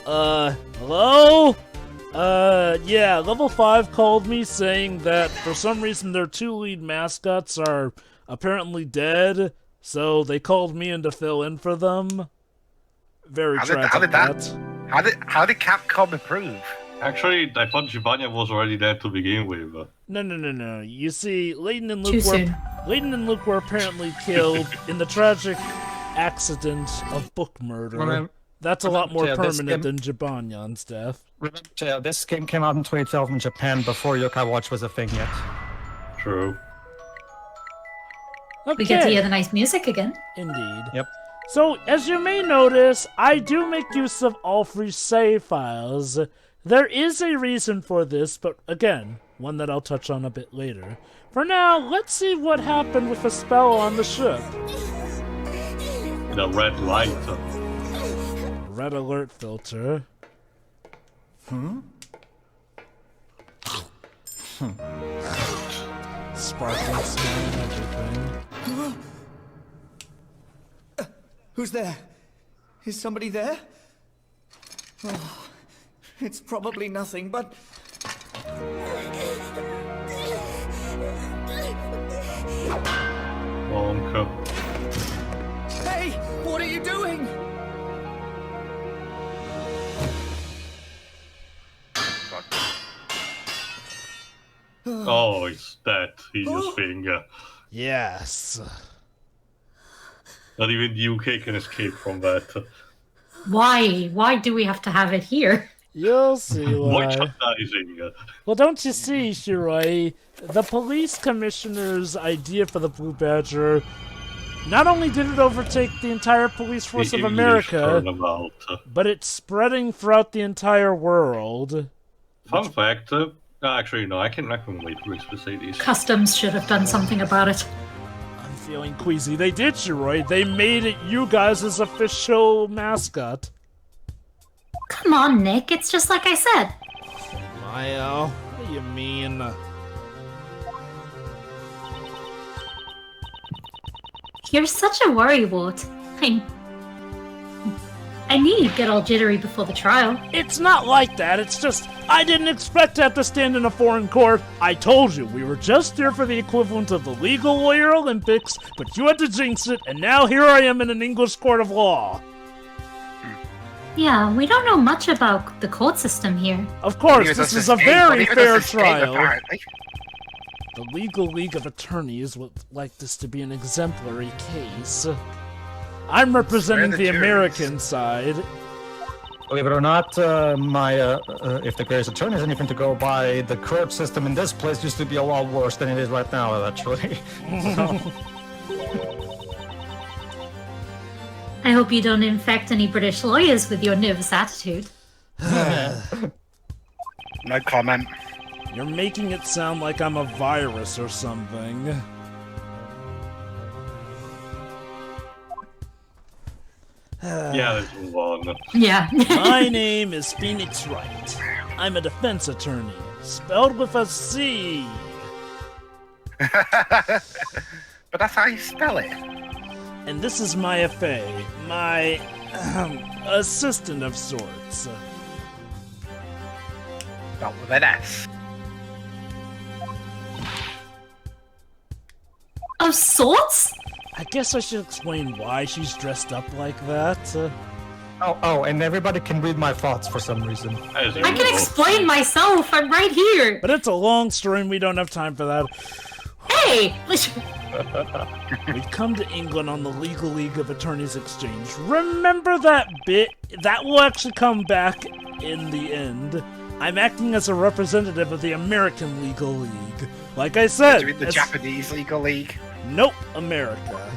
Hello? Yeah, level 5 called me saying that for some reason their 2 lead mascots are apparently dead, so they called me in to fill in for them. Very tragic. How did Capcom approve? Actually, I thought Jovah was already there to begin with. No. You see, Layton and Luke were apparently killed in the tragic accident of book murder. That's a lot more permanent than Jibanyan's death. Remember, this game came out in 2012 in Japan before Yokai Watch was a thing yet. True. Okay. We get to hear the nice music again. Indeed. Yep. So, as you may notice, I do make use of all free save files. There is a reason for this, but again, one that I'll touch on a bit later. For now, let's see what happened with a spell on the ship. The red light. Red alert filter. Sparkling smell and everything. Who's there? Is somebody there? Oh, it's probably nothing, but... Bonk. Hey! What are you doing? Oh, it's that hideous thing. Yes. Not even the UK can escape from that. Why? Why do we have to have it here? You'll see why. Merchandising. Well, don't you see, Shiroi? The police commissioner's idea for the Blue Badger, not only did it overtake the entire police force of America, but it's spreading throughout the entire world. Fun fact, actually no, I can wait for it to say these. Customs should have done something about it. I'm feeling queasy. They did, Shiroi. They made it you guys' official mascot. Come on, Nick. It's just like I said. Maya, what do you mean? You're such a worrywart. I knew you'd get all jittery before the trial. It's not like that. It's just, I didn't expect to have to stand in a foreign court. I told you, we were just there for the equivalent of the Legal Lawyer Olympics, but you had to jinx it, and now here I am in an English court of law. Yeah, we don't know much about the court system here. Of course, this is a very fair trial. The Legal League of Attorneys would like this to be an exemplary case. I'm representing the American side. Believe it or not, if the Grace Attorney is anything to go by, the court system in this place used to be a lot worse than it is right now, actually. I hope you don't infect any British lawyers with your nervous attitude. No comment. You're making it sound like I'm a virus or something. Yeah, let's move on. Yeah. My name is Phoenix Wright. I'm a defense attorney, spelled with a C. But that's how you spell it. And this is Maya Fey, my assistant of sorts. Spelled with an S. Of sorts? I guess I should explain why she's dressed up like that. Oh, and everybody can read my thoughts for some reason. I can explain myself. I'm right here. But it's a long story and we don't have time for that. Hey! We've come to England on the Legal League of Attorneys Exchange. Remember that bit? That will actually come back in the end. I'm acting as a representative of the American Legal League. Like I said... Do you mean the Japanese Legal League? Nope, America.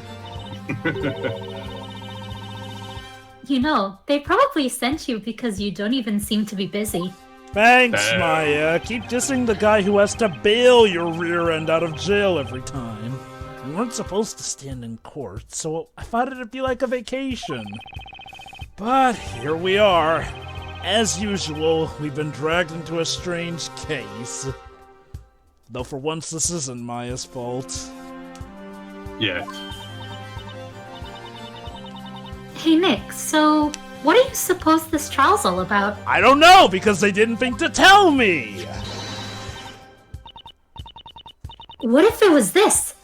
You know, they probably sent you because you don't even seem to be busy. Thanks, Maya. Keep dissing the guy who has to bail your rear end out of jail every time. We weren't supposed to stand in court, so I thought it'd be like a vacation. But here we are. As usual, we've been dragged into a strange case. Though for once this isn't Maya's fault. Yeah. Hey Nick, so What do you suppose this trial's all about? I don't know, because they didn't think to tell me! What if it was this?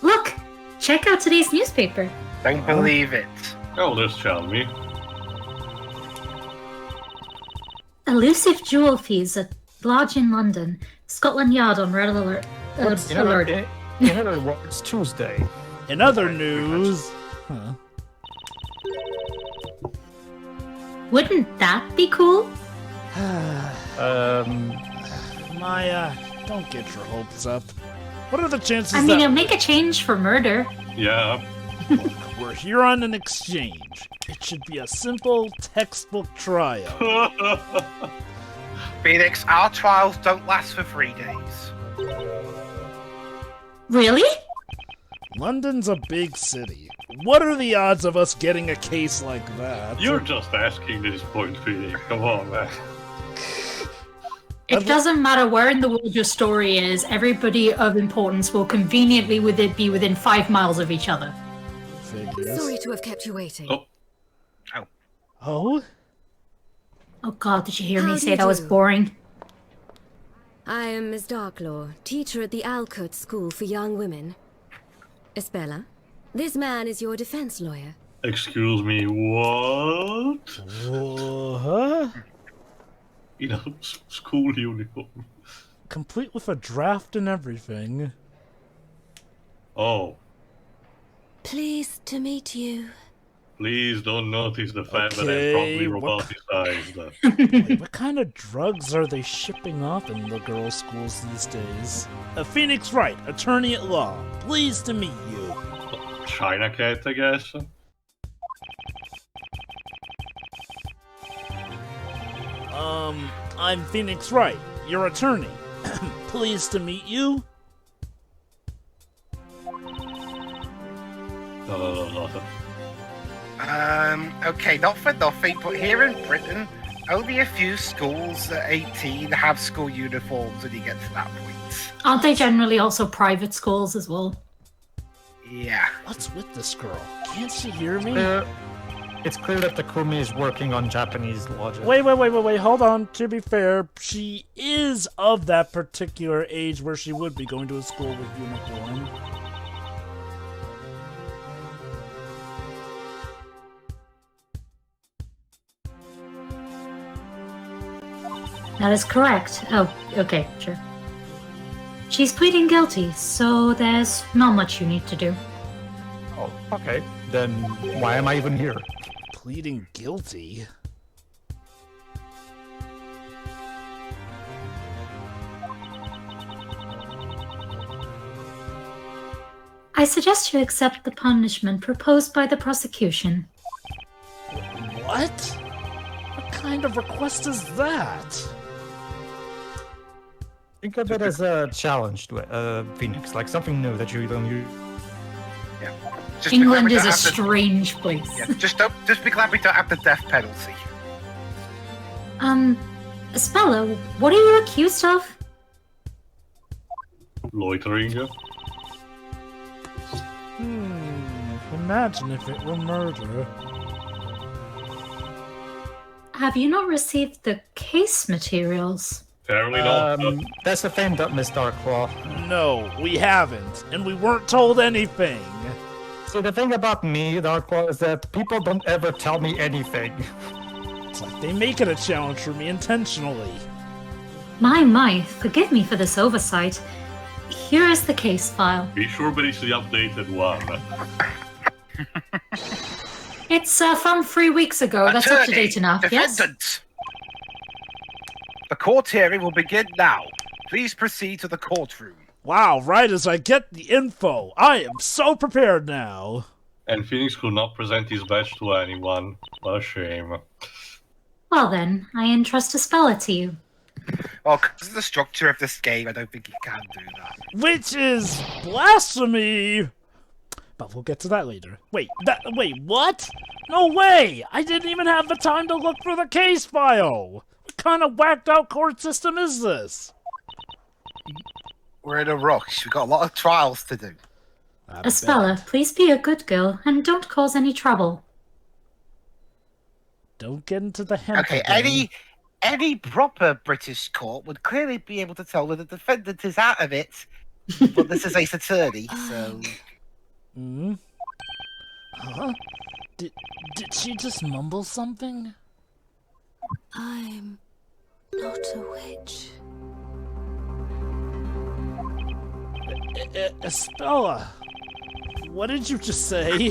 Look, check out today's newspaper. Don't believe it. Oh, this tell me. Elusive jewel thieves at lodge in London. Scotland Yard on red alert. Alert. In other words, Tuesday. In other news... Huh. Wouldn't that be cool? Maya, don't get your hopes up. What are the chances I mean, that it'll make a change for murder. Yeah. we're here on an exchange? It should be a simple textbook trial. Phoenix, our trials don't last for 3 days. Really? London's a big city. What are the odds of us getting a case like that? You're just asking this point, Phoenix. Come on, man. It doesn't matter where in the world your story is, everybody of importance will conveniently be within 5 miles of each other. Figures. Sorry to have kept you waiting. Oh. Oh? Oh god, did you hear How me do say you that was do? boring? I am Miss Darklaw, teacher at the Alcott School for Young Women. Espella, this man is your defense lawyer. Excuse me, what? Huh? You know, school uniform. Complete with a draft and everything. Oh, Pleased to meet you. please don't notice the fact that Okay, I'm probably what- roboticized. Wait, what kind of drugs are they shipping off in the girls' schools these days? Phoenix Wright, attorney at law. Pleased to meet you. China cat, I guess. I'm Phoenix Wright, your attorney. Pleased to meet you. Okay, not for nothing, but here in Britain, only a few schools at 18 have school uniforms when you get to that point. Aren't they generally also private schools as well? Yeah. What's with this girl? Can't she hear me? It's clear that Takumi is working on Japanese logic. Wait, hold on. To be fair, she is of that particular age where she would be going to a school with uniform. That is correct. Oh, okay, sure. She's pleading guilty, so there's not much you need to do. Oh, okay. Then why am I even here? Pleading guilty? I suggest you accept the punishment proposed by the prosecution. What? What kind of request is that? Think of it as a challenge to Phoenix, like something new that you don't use. Yeah. Just be glad England we is don't a have the- strange place. Yeah, just be glad we don't have the death penalty. Spella, what are you accused of? Loitering. Imagine if it were murder. Have you not received the case materials? Apparently not. That's the thing, Miss Darklaw. No, we haven't, and we weren't told anything. So the thing about me, Darklaw, is that people don't ever tell me anything. It's like they make it a challenge for me intentionally. My, forgive me for this oversight. Here is the case file. Be sure but it's the updated one. It's from 3 weeks ago. That's up to date enough, yes? Defendant! The court hearing will begin now. Please proceed to the courtroom. Wow, right as I get the info, I am so prepared now. And Phoenix could not present his badge to anyone. What a shame. Well then, I entrust a spell to you. Well, because of the structure of this game, I don't think you can do that. Which is blasphemy! But we'll get to that later. Wait, what? No way! I didn't even have the time to look for the case file! What kind of whacked out court system is this? We're in a rush. We've got a lot of trials to do. Espella, please be a good girl and don't cause any trouble. don't get into the hemp Okay, again. any proper British court would clearly be able to tell that the defendant is out of it, but this is Ace Attorney, so... Hmm? Huh? Did she just mumble something? I'm not a witch. Estella, what did you just say?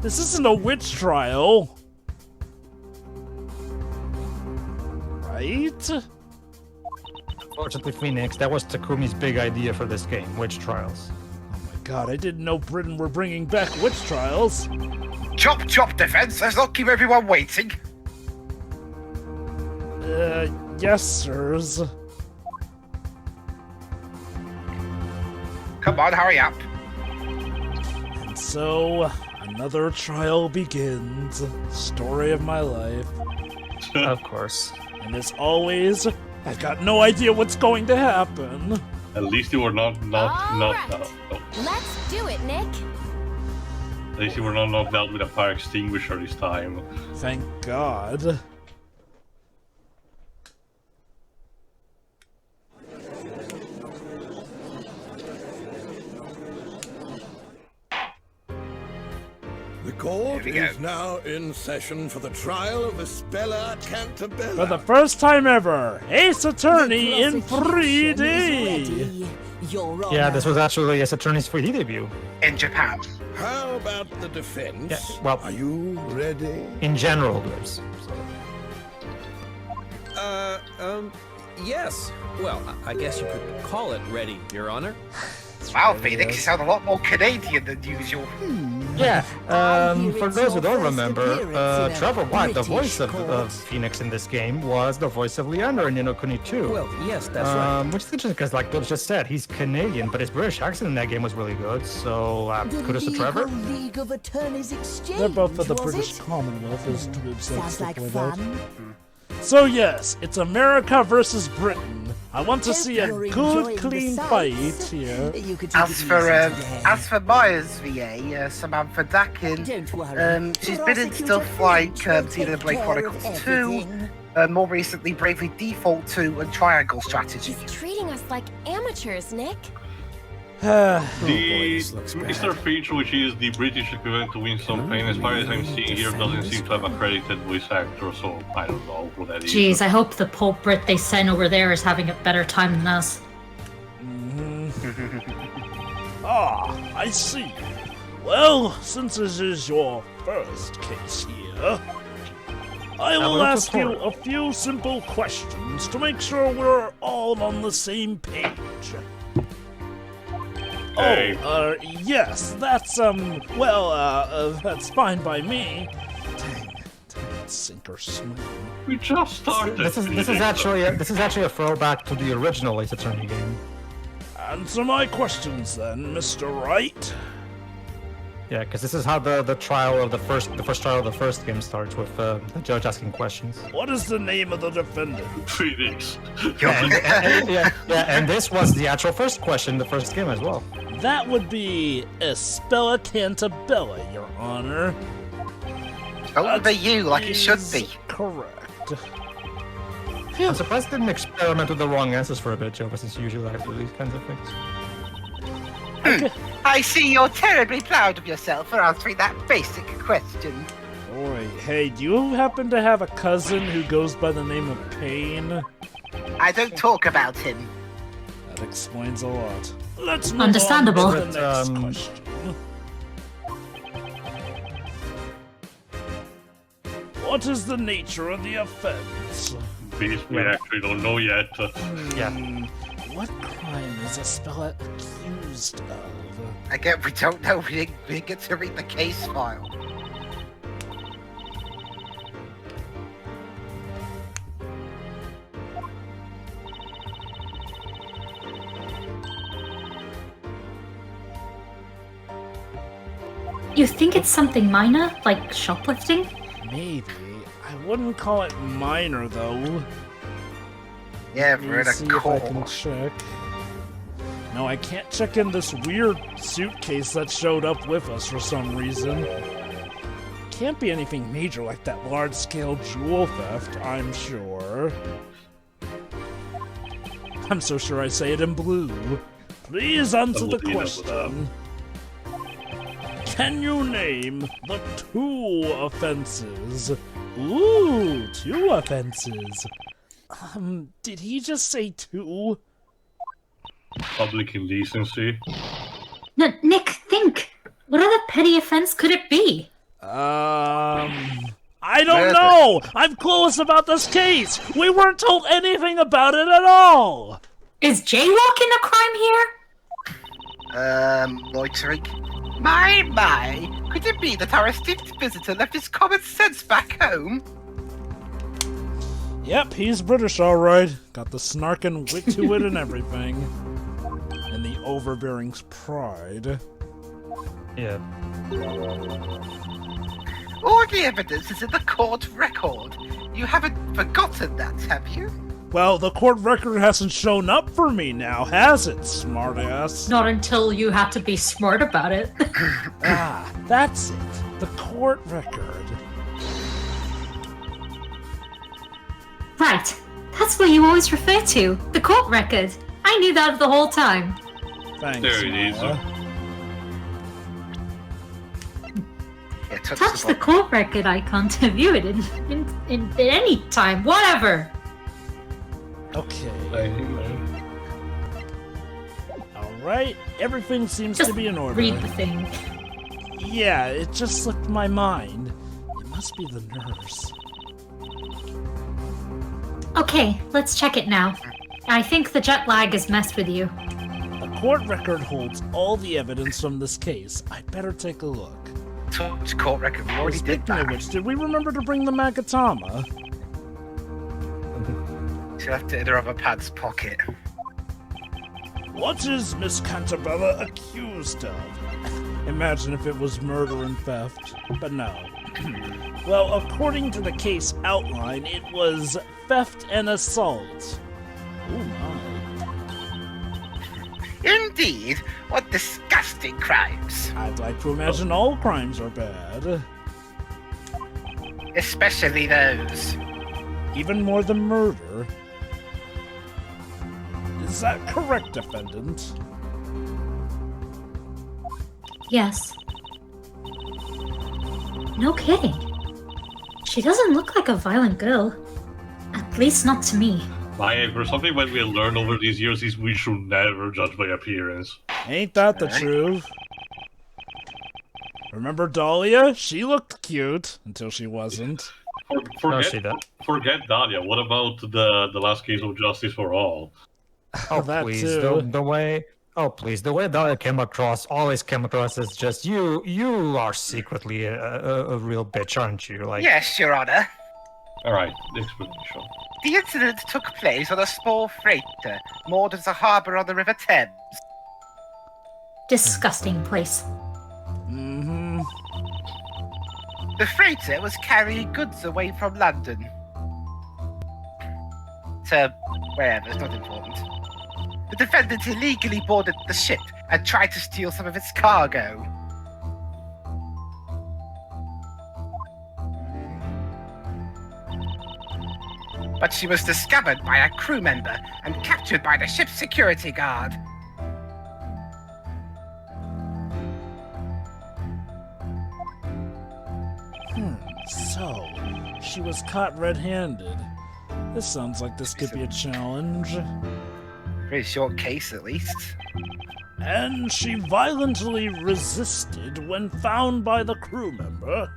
This isn't a witch trial. Right? Fortunately, Phoenix, that was Takumi's big idea for this game, witch trials. Oh my god, I didn't know Britain were bringing back witch trials. Chop, chop, defense! Let's not keep everyone waiting! Yes, sirs. Come on, hurry up. And so, another trial begins. Story of my life. Of course. And as always, I got no idea what's going to happen. At least you were not Alright. no. Let's do it, Nick. At least you were not knocked out with a fire extinguisher this time. Thank God. The court Here we go. is now in session for the trial of Estella Cantabella. For the first time ever, Ace Attorney in 3D! Yeah, this was actually Ace Attorney's 3D debut. In Japan. How about the defense? Yeah, well- Are you ready? In general, there's. Yes. Well, I guess you could call it ready, Your Honor. Wow, Phoenix, you sound a lot more Canadian than usual. Yeah, for those who don't remember, Trevor White, the voice of Phoenix in this game, was the voice of Leander in Inokuni 2. Well, yes, that's right. Which is interesting because, like Bill just said, he's Canadian, but his British accent in that game was really good. So kudos to Trevor. League of Attorneys Exchange. They're both of the was British it? Commonwealth, as Dweeb said. Sounds like stuff fun. So yes, it's America versus Britain. I want to Hope see a you're good, enjoying the clean sights. fight here. You could take As it for easy today. Myers VA, Samantha Dakin, Don't worry. she's been in stuff like Xenoblade Chronicles 2, more recently Bravely Default 2 and Triangle Strategy. He's treating us like amateurs, Nick. The this looks bad. Mr. Feature, which is the British equivalent to Winston Payne, as far as I'm seeing here, doesn't seem to have a credited voice actor, so I don't know who that is. Jeez, I hope the Pope Brit they sent over there is having a better time than us. Ah, I see. Well, since this is your first case here, I will ask you a few simple questions to make sure we're all on the same page. Hey. Yes, that's, that's fine by me. Dang, sink or swim. We just started. This is actually a throwback to the original Ace Attorney game. Answer my questions then, Mr. Wright. Yeah, because this is how the trial of the first trial of the first game starts with the judge asking questions. What is the name of the defendant? Phoenix. And this was the actual first question in the first game as well. That would be Estella Cantabella, Your Honor. Don't be you like it should be. Correct. I'm surprised they didn't experiment with the wrong answers for a bit, Jovah, since you usually like to do these kinds of things. I see you're terribly proud of yourself for answering that basic question. Boy, hey, do you happen to have a cousin who goes by the name of Payne? I don't talk about him. That explains a lot. Let's move Understandable. on to the next But, question. What is the nature of the offense? This we actually don't know yet. Yeah. What crime is Estella accused of? Again, we don't know. We didn't get to read the case file. You think it's something minor, like shoplifting? Maybe. I wouldn't call it minor, though. Yeah, Let we're me in a see if I can court. check. No, I can't check in this weird suitcase that showed up with us for some reason. can't be anything major like that large-scale jewel theft, I'm sure. I'm so sure I say it in blue. Please answer the question. Can you name the 2 offenses? Ooh, 2 offenses. Did he just say 2? Public indecency. Nick, think. What other petty offense could it be? I don't know! I'm clueless about this case! We weren't told anything about it at all! Is jaywalking a crime here? Loitering. My, could it be that our esteemed visitor left his common sense back home? Yep, he's British alright. Got the snark and wit to it and everything. And the overbearing pride. Yeah. All the evidence is in the court record. You haven't forgotten that, have you? Well, the court record hasn't shown up for me now, has it, smartass? Not until you had to be smart about it. Ah, that's it. The court record. Right. That's what you always refer to. The court record. I knew that the whole time. Thanks, There it is. Maya. Yeah, Touch the court record icon to view it in any time. Whatever. Okay. Alright, everything seems Just to be in order. read the thing. Yeah, it just slipped my mind. It must be the nurse. Okay, let's check it now. I think the jet lag has messed with you. The court record holds all the evidence from this case. I'd better take a look. Touch court record. We already did Speaking of that. which, did we remember to bring the Magatama? She left it in her other pants pocket. What is Miss Cantabella accused of? Imagine if it was murder and theft, but no. Well, according to the case outline, it was theft and assault. Oh my. Indeed, what disgusting crimes. I'd like to imagine all crimes are bad. Especially those. Even more than murder. Is that correct, defendant? Yes. No kidding. She doesn't look like a violent girl. At least not to me. Maya, for something that we learned over these years is we should never judge by appearance. Ain't that the truth? Remember Dahlia? She looked cute until she wasn't. Forget Dahlia. What about the last case of Justice for All? Oh, That please, too. the way Dahlia came across, always came across as just you are secretly a real bitch, aren't you? Like, Yes, Your Honor. Alright, explanation. The incident took place on a small freighter moored at a harbour on the River Thames. Disgusting place. Mm-hmm. The freighter was carrying goods away from London. To wherever, it's not important. The defendant illegally boarded the ship and tried to steal some of its cargo. But she was discovered by a crew member and captured by the ship's security guard. So, she was caught red-handed. This sounds like this could be a challenge. Pretty short case, at least. And she violently resisted when found by the crew member.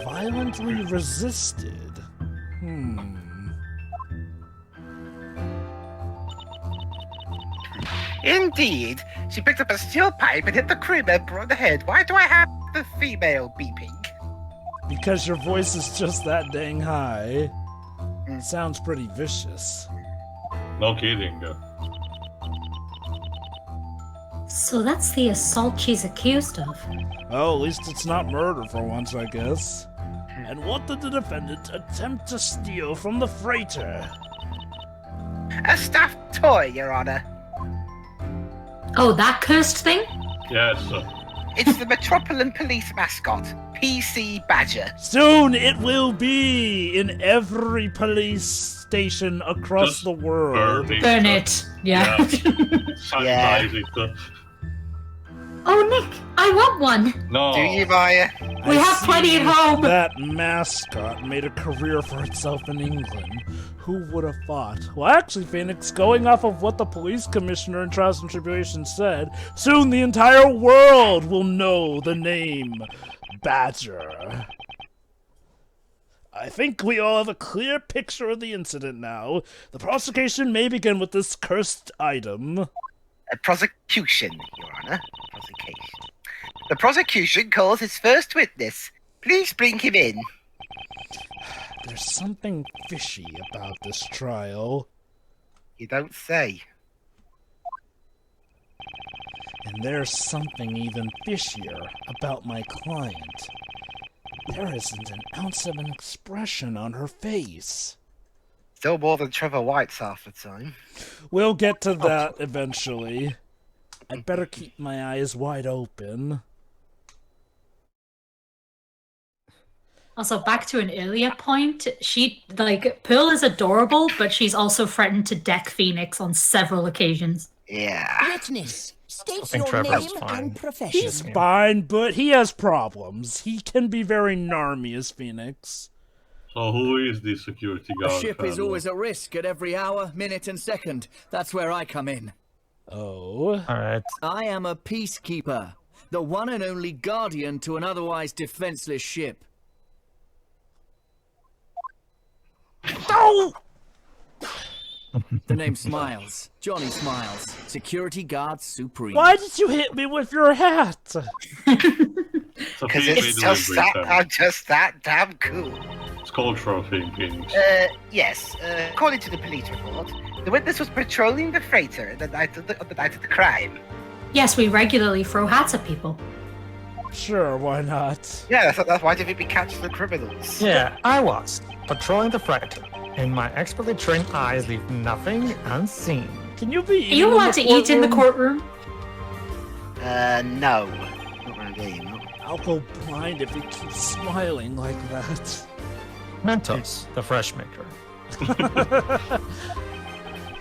Violently resisted? Indeed, she picked up a steel pipe and hit the crew member on the head. Why do I have the female beeping? Because your voice is just that dang high. It sounds pretty vicious. No kidding. So that's the assault she's accused of. Well, at least it's not murder for once, I guess. And what did the defendant attempt to steal from the freighter? A stuffed toy, Your Honor. Oh, that cursed thing? Yes. It's the Metropolitan Police mascot, PC Badger. Soon it will be in every police station across Just the world. Burn it. Yeah. Sanitize it. Oh, Nick, I want one. No. Do you, Maya? We I have see plenty at home. That mascot made a career for itself in England. Who would have thought? Well, actually, Phoenix, going off of what the police commissioner in Trials and Tribulations said, soon the entire world will know the name Badger. I think we all have a clear picture of the incident now. The prosecution may begin with this cursed item. A prosecution, Your Honor. Prosecution. The prosecution calls its first witness. Please bring him in. There's something fishy about this trial. You don't say. And there's something even fishier about my client. There isn't an ounce of an expression on her face. Still more than Trevor White's half the time. We'll get to that eventually. I'd better keep my eyes wide open. Also, back to an earlier point, Pearl is adorable, but she's also threatened to deck Phoenix on several occasions. Yeah. Witness, state think your Trevor's name fine. and profession. He's fine, but he has problems. He can be very narmy as Phoenix. So who is the security The guard? ship is fellow? always at risk at every hour, minute, and second. That's where I come in. Oh. Alright. I am a peacekeeper, the one and only guardian to an otherwise defenseless ship. No! The name Smiles. Johnny Smiles. Security Guard Supreme. Why did you hit me with your hat? Because I'm just that damn cool. It's cultural thing, Phoenix. Yes. According to the police report, the witness was patrolling the freighter the night of the crime. Yes, we regularly throw hats at people. Sure, why not? Yeah, that's why did we catch the criminals? Yeah, I was patrolling the freighter, and my expertly trained eyes leave nothing unseen. Can you be eating Are you allowed to eat in the courtroom? courtroom? No. Not really, no. I'll go blind if he keeps smiling like that. Mentos, the fresh maker.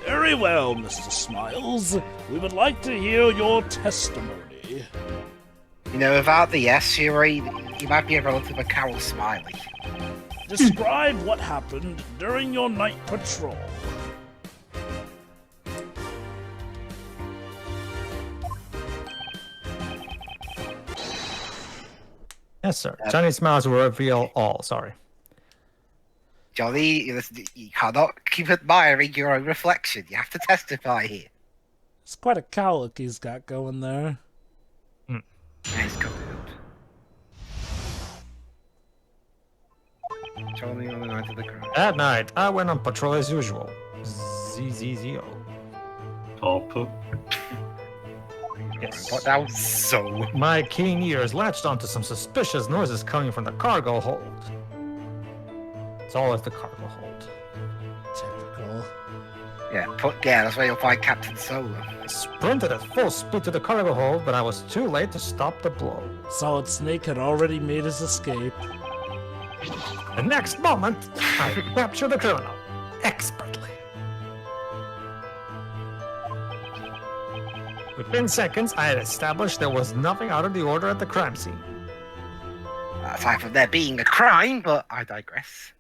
Very well, Mr. Smiles. We would like to hear your testimony. You know, without the S, you might be a relative of Carol Smiley. Describe what happened during your night patrol. Yes, sir. Johnny Smiles will reveal all. Sorry. Johnny, you cannot keep admiring your own reflection. You have to testify here. It's quite a cowlick he's got going there. Nice covered. Johnny on the night of the crime. That night, I went on patrol as usual. ZZZO. Top. Yes. What now? So. My keen ears latched onto some suspicious noises coming from the cargo hold. It's always the cargo hold. Typical. Yeah, that's where you'll find Captain Solo. I sprinted at full speed to the cargo hold, but I was too late to stop the blow. Solid Snake had already made his escape. The next moment, I captured the criminal. Expertly. Within seconds, I had established there was nothing out of the order at the crime scene. Aside from there being a crime, but I digress.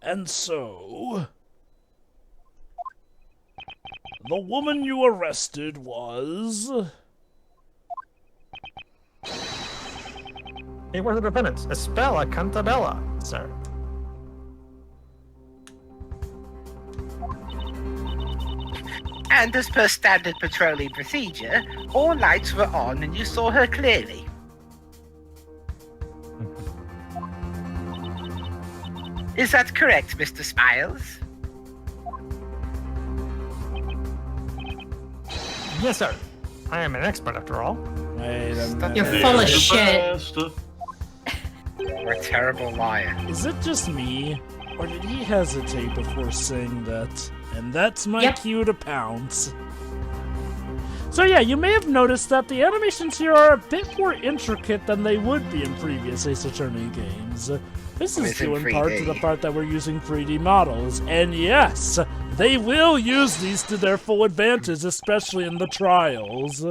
And so... the woman you arrested was... It was a defendant, Espela Cantabella, sir. And as per standard patrolling procedure, all lights were on and you saw her clearly. Is that correct, Mr. Smiles? Yes, sir. I am an expert after all. Wait a minute. You're full of shit. You're a terrible liar. Is it just me? Or did he hesitate before saying that And that's my cue to pounce. So yeah, you may have noticed that the animations here are a bit more intricate than they would be in previous Ace Attorney games. This is due in part to the part that we're using 3D models, and yes, they will use these to their full advantage, especially in the trials.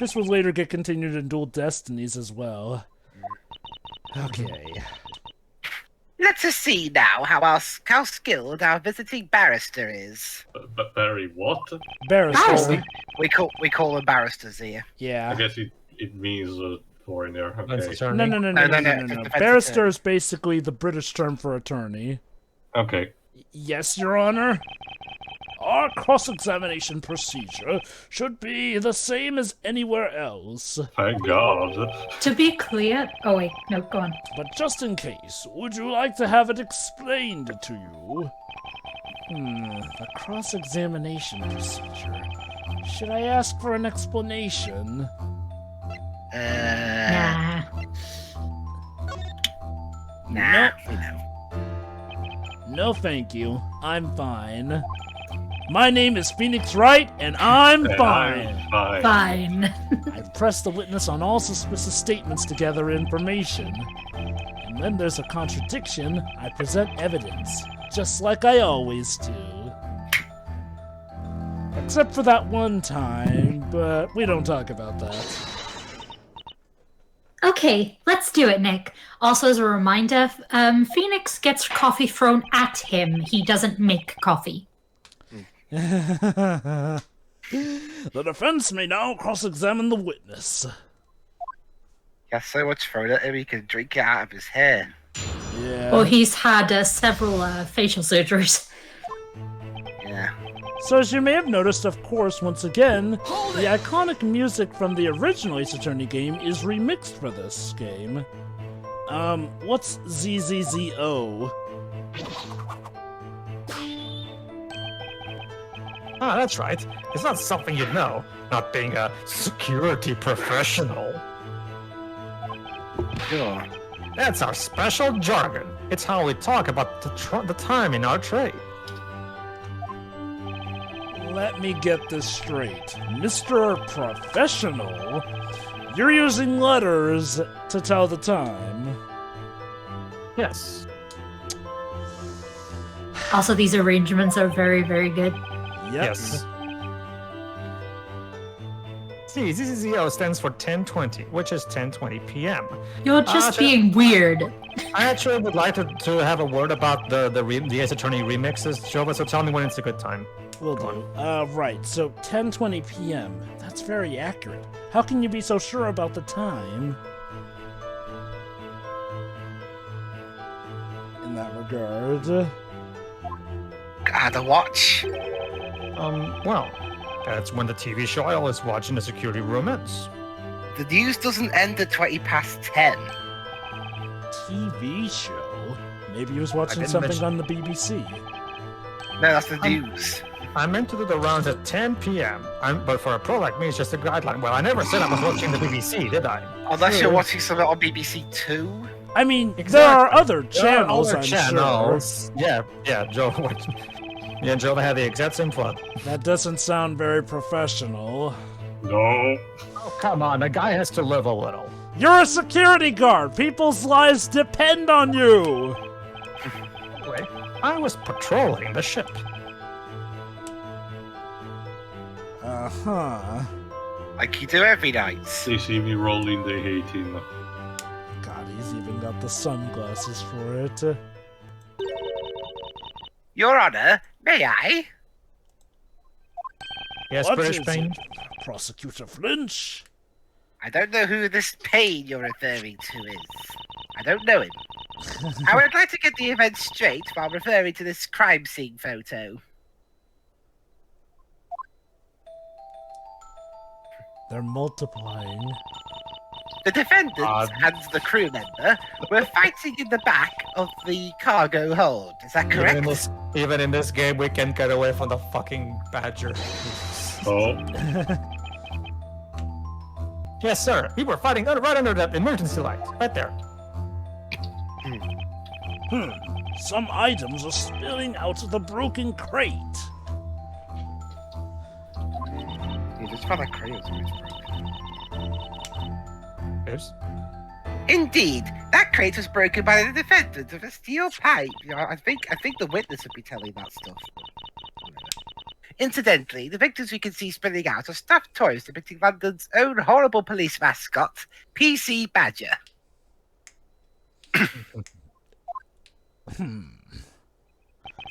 This will later get continued in Dual Destinies as well. Okay. Let us see now how skilled our visiting barrister is. Barry what? Barrister. We call them barristers here. Yeah. I guess it means foreigner. Okay. No. Barrister is basically the British term for attorney. Okay. Yes, Your Honor. Our cross-examination procedure should be the same as anywhere else. Thank God. To be clear... Oh, wait. No, go on. But just in case, would you like to have it explained to you? The cross-examination procedure. Should I ask for an explanation? Nah. Nah. No, thank you. I'm fine. My name is Phoenix Wright, and I'm fine. Fine. I press the witness on all suspicious statements to gather information. And when there's a contradiction, I present evidence, just like I always do. Except for that one time, but we don't talk about that. Okay, let's do it, Nick. Also, as a reminder, Phoenix gets coffee thrown at him. He doesn't make coffee. The defense may now cross-examine the witness. He has so much thrown at him he can drink it out of his hair. Yeah. Well, he's had several facial surgeries. Yeah. So as you may have noticed, of course, once again, the iconic music from the original Ace Attorney game is remixed for this game. What's ZZZO? Ah, that's right. It's not something you'd know, not being a security professional. Sure. That's our special jargon. It's how we talk about the time in our trade. Let me get this straight. Mr. Professional, you're using letters to tell the time. Yes. Also, these arrangements are very, very good. Yep. Yes. See, ZZZO stands for 10:20, which is 10:20 p.m. You're just being weird. I actually would like to have a word about the Ace Attorney remixes, Jovah, so tell me when it's a good time. Will do. Right, so 10:20 p.m. That's very accurate. How can you be so sure about the time? In that regard. Gotta watch. Well, that's when the TV show I always watch in the security room ends. The news doesn't end at 20 past 10. TV show? Maybe he was watching something on the BBC. No, that's the news. I meant to do the rounds at 10 p.m., but for a pro like me, it's just a guideline. Well, I never said I was watching the BBC, did I? Unless you're watching something on BBC Two. I mean, there are other channels, I'm sure. Yeah, Joe. Yeah, Joe, they had the exact same plot. That doesn't sound very professional. No. Oh, come on, a guy has to live a little. You're a security guard! People's lives depend on you! Anyway, I was patrolling the ship. Uh-huh. Like you do every night. They see me rolling, they hate him. God, he's even got the sunglasses for it. Your Honor, may I? Yes, What British is Payne? it? Prosecutor Flinch? I don't know who this Payne you're referring to is. I don't know him. I would like to get the event straight while referring to this crime scene photo. They're multiplying. The defendants and the crew member were fighting in the back of the cargo hold. Is that correct? Even in this game, we can't get away from the fucking badger. Oh. Yes, sir. We were fighting right under that emergency light. Right there. Some items are spilling out of the broken crate. You just found that crate was broken. Yes. Indeed, that crate was broken by the defendant of a steel pipe. I think the witness would be telling that stuff. Incidentally, the victims we can see spilling out are stuffed toys depicting London's own horrible police mascot, PC Badger.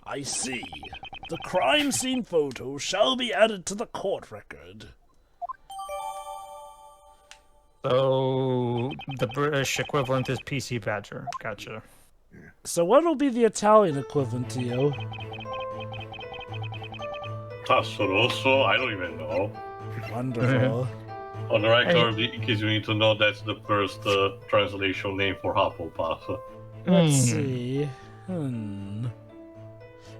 I see. The crime scene photo shall be added to the court record. So the British equivalent is PC Badger. Gotcha. So what'll be the Italian equivalent to you? Tasso Rosso? I don't even know. Wonderful. On the record, in case you need to know, that's the first translation name for Hufflepuff. Let's see. And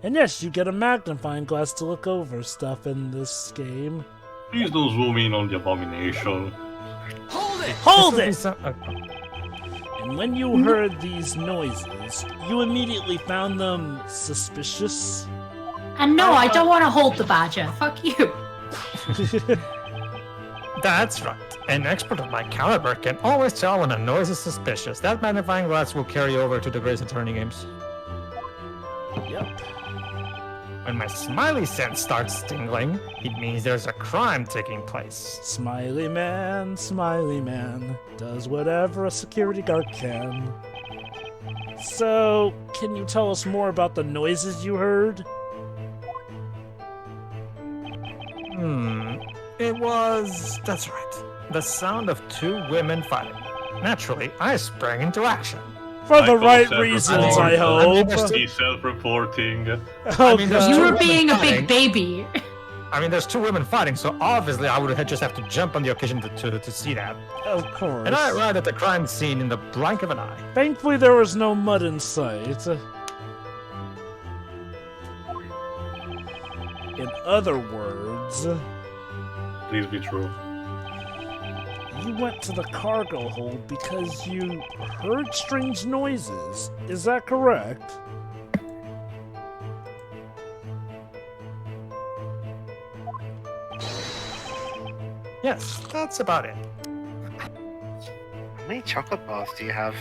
yes, you get a magnifying glass to look over stuff in this game. Please don't zoom in on the abomination. Hold it! And when you heard these noises, you immediately found them suspicious? And no, I don't want to hold the badger. Fuck you. That's right. An expert of my caliber can always tell when a noise is suspicious. That magnifying glass will carry over to the Grace Attorney games. Yep. When my smiley sense starts tingling, it means there's a crime taking place. Smiley man, does whatever a security guard can. So, can you tell us more about the noises you heard? That's right. The sound of two women fighting. Naturally, I sprang into action. For the right reasons, I hope. He's self-reporting. You were being a big baby. I mean, there's two women fighting, so obviously I would just have to jump on the occasion to see that. Of course. And I arrived at the crime scene in the blink of an eye. Thankfully, there was no mud in sight. In other words... Please be true. You went to the cargo hold because you heard strange noises. Is that correct? Yes, that's about it. How many chocolate bars do you have?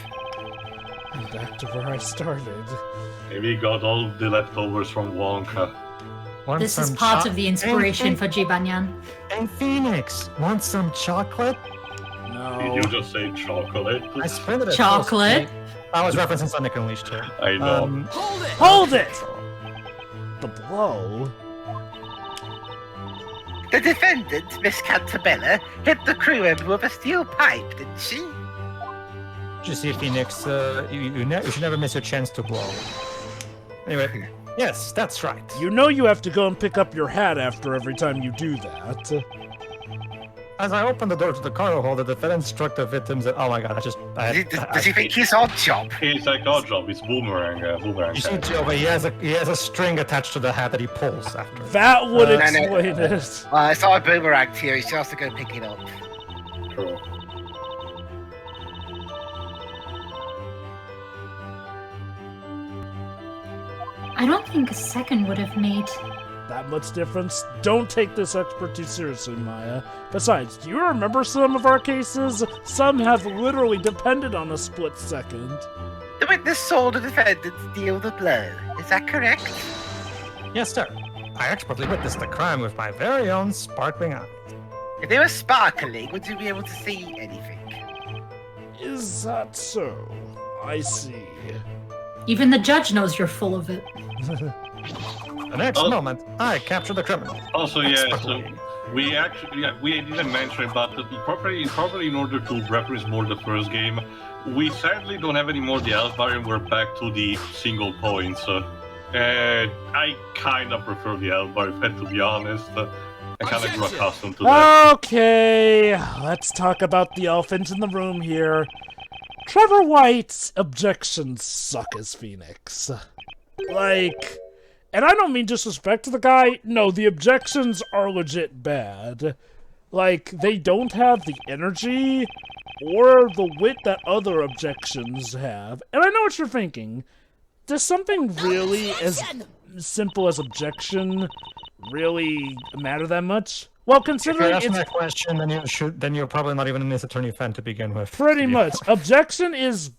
I'm back to where I started. Maybe he got all the leftovers from Wonka. This is part of the inspiration for Jibanyan. And Phoenix, want some chocolate? No. Did you just say chocolate? I spent it. Chocolate? I was referencing Sonic Unleashed here. I know. Hold it! The blow? The defendant, Miss Cantabella, hit the crew member with a steel pipe, didn't she? You see, Phoenix, you should never miss your chance to blow. Anyway, yes, that's right. You know you have to go and pick up your hat after every time you do that. As I opened the door to the cargo hold, the defendant struck the victims. Oh my god! Does he think he's odd job? It's like odd job. It's boomerang. You see, Jovah, he has a string attached to the hat that he pulls after. That would explain it. It's not a boomerang here. He still has to go pick it up. True. I don't think a second would have made that much difference. Don't take this expert too seriously, Maya. Besides, do you remember some of our cases? Some have literally depended on a split second. The witness saw the defendant deal the blow. Is that correct? Yes, sir. I expertly witnessed the crime with my very own sparkling eyes. If they were sparkling, would you be able to see anything? Is that so? I see. Even the judge knows you're full of it. The next moment, I captured the criminal. Also, we didn't mention, but probably in order to reference more the first game, we sadly don't have any more the elf variant. We're back to the single points. I kind of prefer the elf variant, to be honest. I kind of grew accustomed to that. Okay, let's talk about the elephant in the room here. Trevor White's objections suck as Phoenix. Like, and I don't mean disrespect to the guy. No, the objections are legit bad. Like, they don't have the energy or the wit that other objections have. And I know what you're thinking. Does something really as simple as objection really matter that much? Well, If considering you're asking it's that question, then you're probably not even an Ace Attorney fan to begin with. pretty much objection is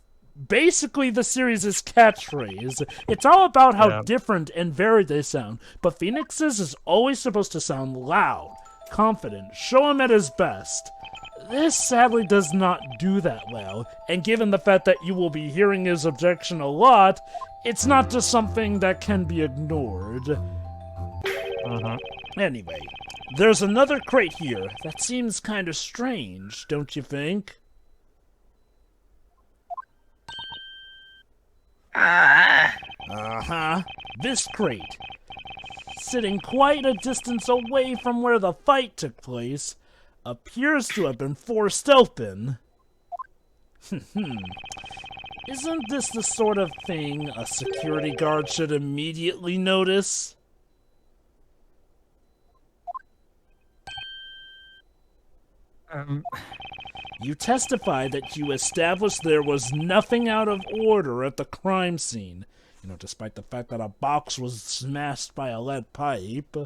basically the series' catchphrase. It's all about how different and varied they sound, but Phoenix's is always supposed to sound loud, confident, show him at his best. This sadly does not do that well, and given the fact that you will be hearing his objection a lot, it's not just something that can be ignored. Anyway, there's another crate here that seems kind of strange, don't you think? This crate, sitting quite a distance away from where the fight took place, appears to have been forced open. Isn't this the sort of thing a security guard should immediately notice? You testified that you established there was nothing out of order at the crime scene. You know, despite the fact that a box was smashed by a lead pipe.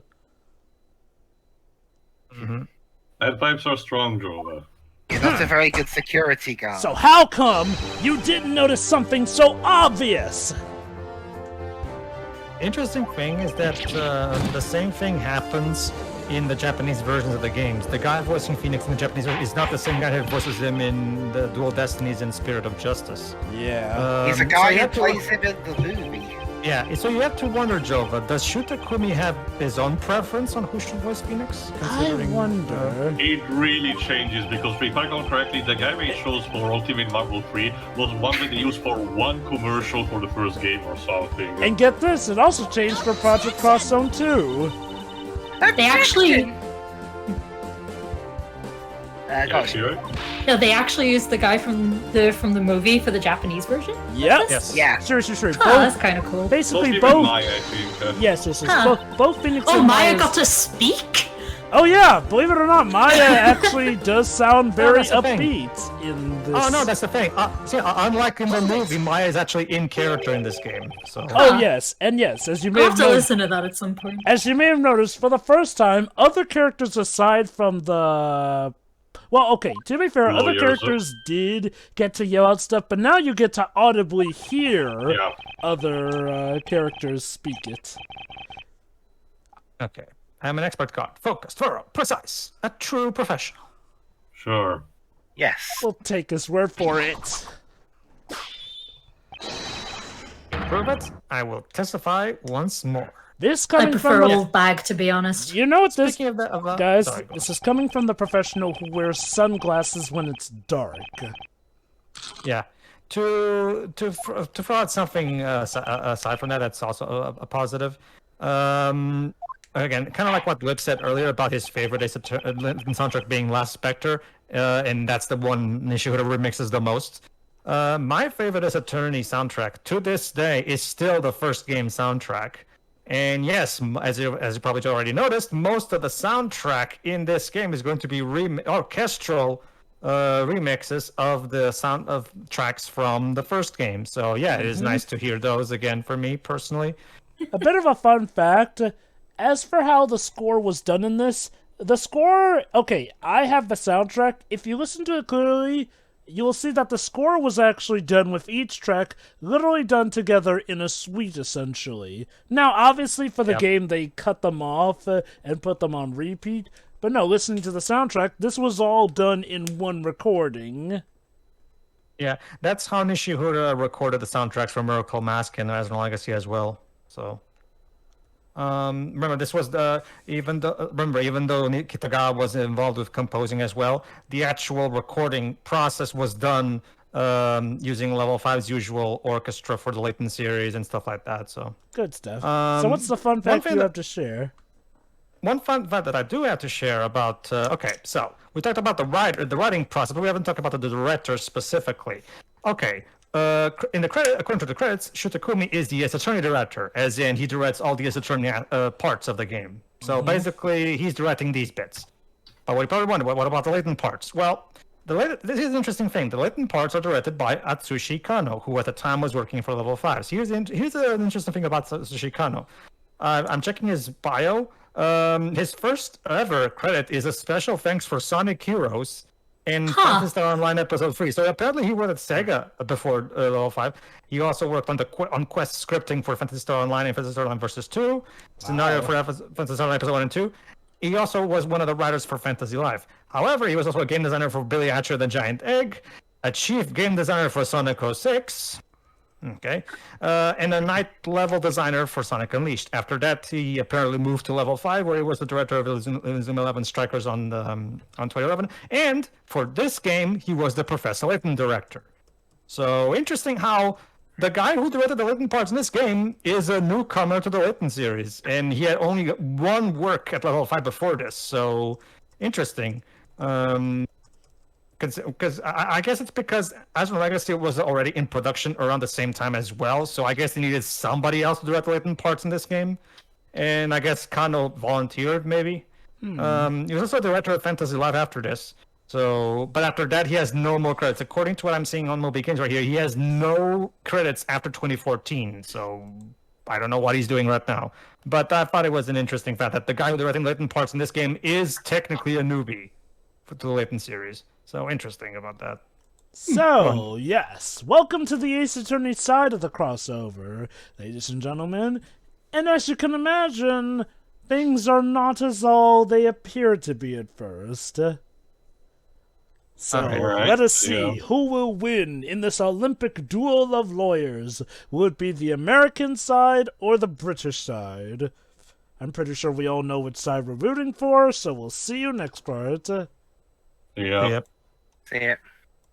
Lead pipes are strong, Jovah. You're not a very good security guard. So how come you didn't notice something so obvious? Interesting thing is that the same thing happens in the Japanese versions of the games. The guy voicing Phoenix in the Japanese version is not the same guy who voices him in the Dual Destinies and Spirit of Justice. Yeah. He's a guy who plays him in the movie. Yeah, so you have to wonder, Jovah, does Shuta Kumi have his own preference on who should voice Phoenix? I wonder. It really changes because, if I recall correctly, the guy they chose for Ultimate Marvel 3 was one that they used for one commercial for the first game or something. And get this, it also changed for Project Cross Zone 2. They actually... Go they actually used the guy from the movie for the Japanese version? Yep. Yes. Yeah. Seriously. Oh, that's kind of cool. Basically, both. both. Maya, I think. Yes. Huh. Both Phoenix Oh, and Maya Maya's- got to speak? Oh yeah, believe it or not, Maya actually does sound very that's the thing. upbeat in this. Oh no, that's the thing. See, unlike in the movie, Maya is actually in character in this game. So. Oh yes, and yes, as you may I'll have have to noticed, listen to that at some point. as you may have noticed, for the first time, other characters aside from the. Well, okay, to be fair, other characters did get to yell out stuff, but now you get to audibly hear other characters speak it. Okay. I'm an expert guard. Focused, thorough, precise. A true professional. Sure. Yes. We'll take his word for it. Prove it. I will testify once more. This I coming prefer from old bag, to be honest. You know what this, Speaking of that, guys? sorry, go This is coming from the professional who wears sunglasses when it's dark. Yeah. To throw out something aside from that, that's also a positive. Again, kind of like what Whip said earlier about his favorite soundtrack being Last Spectre, and that's the one Nishihiro remixes the most. My favorite Ace Attorney soundtrack to this day is still the first game soundtrack. And yes, as you probably already noticed, most of the soundtrack in this game is going to be orchestral remixes of the sound of tracks from the first game. So yeah, it is nice to hear those again for me personally. A bit of a fun fact, as for how the score was done in this, the score, okay, I have the soundtrack. If you listen to it clearly, you will see that the score was actually done with each track literally done together in a suite, essentially. Now, obviously, for the game, they cut them off and put them on repeat. But no, listening to the soundtrack, this was all done in one recording. Yeah, that's how Nishihiro recorded the soundtracks for Miracle Mask and Asmon Legacy as well. So, remember, this was even though Kitagawa was involved with composing as well, the actual recording process was done using Level 5's usual orchestra for the Layton series and stuff like that. So good stuff. So what's the fun fact you have to share? One fun fact that I do have to share about okay, so we talked about the writing process, but we haven't talked about the director specifically. Okay. In the credit, according to the credits, Shuta Kumi is the Ace Attorney director, as in he directs all the Ace Attorney parts of the game. So basically, he's directing these bits. But what you probably wonder, what about the Layton parts? Well, this is an interesting thing. The Layton parts are directed by Atsushi Kano, who at the time was working for Level 5. So here's an interesting thing about Atsushi Kano. I'm checking his bio. His first ever credit is a special thanks for Sonic Heroes in Phantasy Star Online Episode 3. So apparently he worked at Sega before Level 5. He also worked on quest scripting for Phantasy Star Online and Phantasy Star Online Versus 2, scenario for Phantasy Star Online Episode 1 and 2. He also was one of the writers for Fantasy Life. However, he was also a game designer for Billy Hatcher the Giant Egg, a chief game designer for Sonic 06, okay, and a night level designer for Sonic Unleashed. After that, he apparently moved to Level 5, where he was the director of Zoom 11 Strikers on 2011. And for this game, he was the Professor Layton director. So interesting how the guy who directed the Layton parts in this game is a newcomer to the Layton series, and he had only one work at Level 5 before this. So interesting. Because I guess it's because Asmon Legacy was already in production around the same time as well, so I guess they needed somebody else to direct the Layton parts in this game, and I guess Kano volunteered maybe. He was also director of Fantasy Life after this. So, but after that, he has no more credits. According to what I'm seeing on Moby Games right here, he has no credits after 2014. So, I don't know what he's doing right now. But I thought it was an interesting fact that the guy who directed Layton parts in this game is technically a newbie to the Layton series. So, interesting about that. So, yes, welcome to the Ace Attorney side of the crossover, ladies and gentlemen. And as you can imagine, things are not as all they appear to be at first. So, let us see who will win in this Olympic duel of lawyers. Will it be the American side or the British side? I'm pretty sure we all know which side we're rooting for, so we'll see you next part. Yeah. Yep. See it.